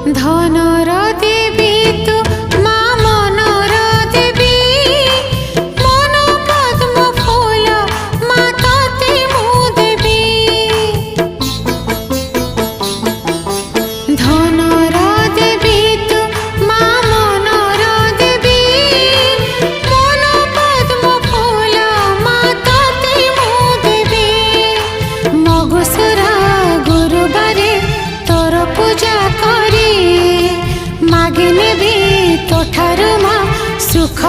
ধনর দেবী তু মা মনর দেবী, মন পদ্ম ফুল মা ততে মু দেবী। ধনর দেবী তু মা মনর দেবী, মন পদ্ম ফুল মা ততে মু দেবী। মগুসুরা গুরুবারে তোর পূজা করি, মাগি নেবি তোঠারু মা সুখ।